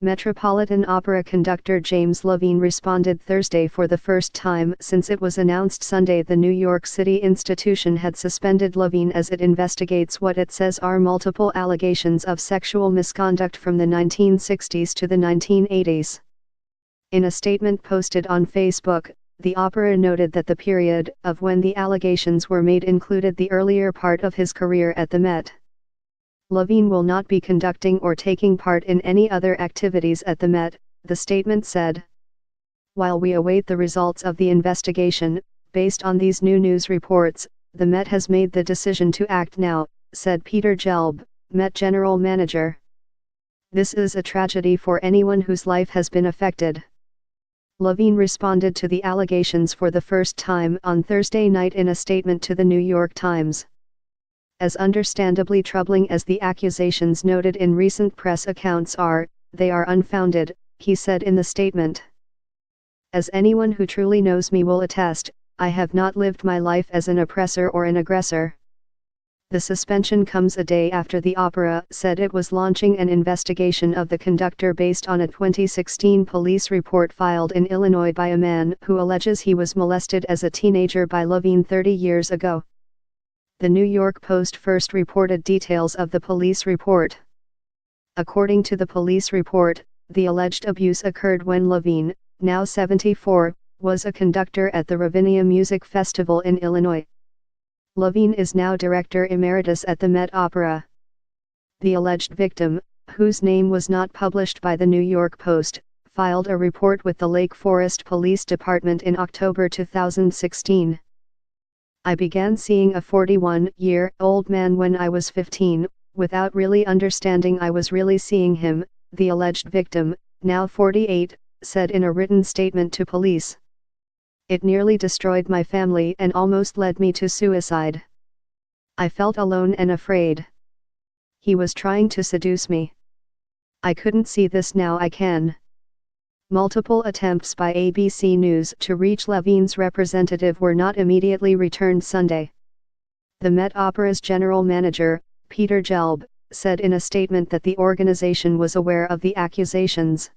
Metropolitan Opera conductor James Levine responded Thursday for the first time since it was announced Sunday the New York City institution had suspended Levine as it investigates what it says are multiple allegations of sexual misconduct from the 1960s to the 1980s. In a statement posted on Facebook, the opera noted that the period of when the allegations were made included the earlier part of his career at the Met. Levine will not be conducting or taking part in any other activities at the Met, the statement said. While we await the results of the investigation, based on these new news reports, the Met has made the decision to act now, said Peter Gelb, Met General Manager. This is a tragedy for anyone whose life has been affected. Levine responded to the allegations for the first time on Thursday night in a statement to the New York Times. As understandably troubling as the accusations noted in recent press accounts are, they are unfounded, he said in the statement. As anyone who truly knows me will attest, I have not lived my life as an oppressor or an aggressor. The suspension comes a day after the opera said it was launching an investigation of the conductor based on a 2016 police report filed in Illinois by a man who alleges he was molested as a teenager by Levine 30 years ago. The New York Post first reported details of the police report. According to the police report, the alleged abuse occurred when Levine, now 74, was a conductor at the Ravinia Music Festival in Illinois. Levine is now director emeritus at the Met Opera. The alleged victim, whose name was not published by the New York Post, filed a report with the Lake Forest Police Department in October 2016. I began seeing a 41-year-old man when I was 15, without really understanding I was really seeing him, the alleged victim, now 48, said in a written statement to police. It nearly destroyed my family and almost led me to suicide. I felt alone and afraid. He was trying to seduce me. I couldn't see this, now I can. Multiple attempts by ABC News to reach Levine's representative were not immediately returned Sunday. The Met Opera's general manager, Peter Gelb, said in a statement that the organization was aware of the accusations.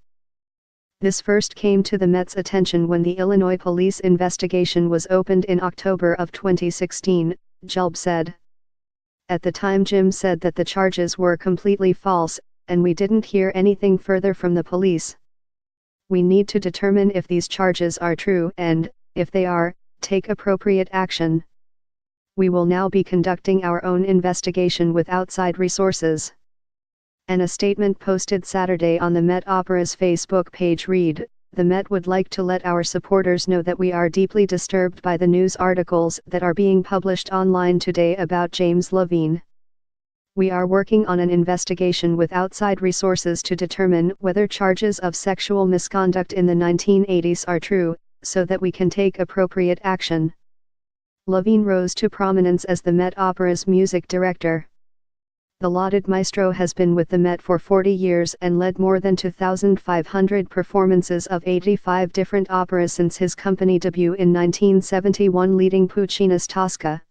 This first came to the Met's attention when the Illinois police investigation was opened in October of 2016, Gelb said. At the time Jim said that the charges were completely false, and we didn't hear anything further from the police. We need to determine if these charges are true and, if they are, take appropriate action. We will now be conducting our own investigation with outside resources. And a statement posted Saturday on the Met Opera's Facebook page read, "The Met would like to let our supporters know that we are deeply disturbed by the news articles that are being published online today about James Levine. We are working on an investigation with outside resources to determine whether charges of sexual misconduct in the 1980s are true, so that we can take appropriate action." Levine rose to prominence as the Met Opera's music director. The lauded maestro has been with the Met for 40 years and led more than 2,500 performances of 85 different operas since his company debut in 1971 leading Puccini's Tosca.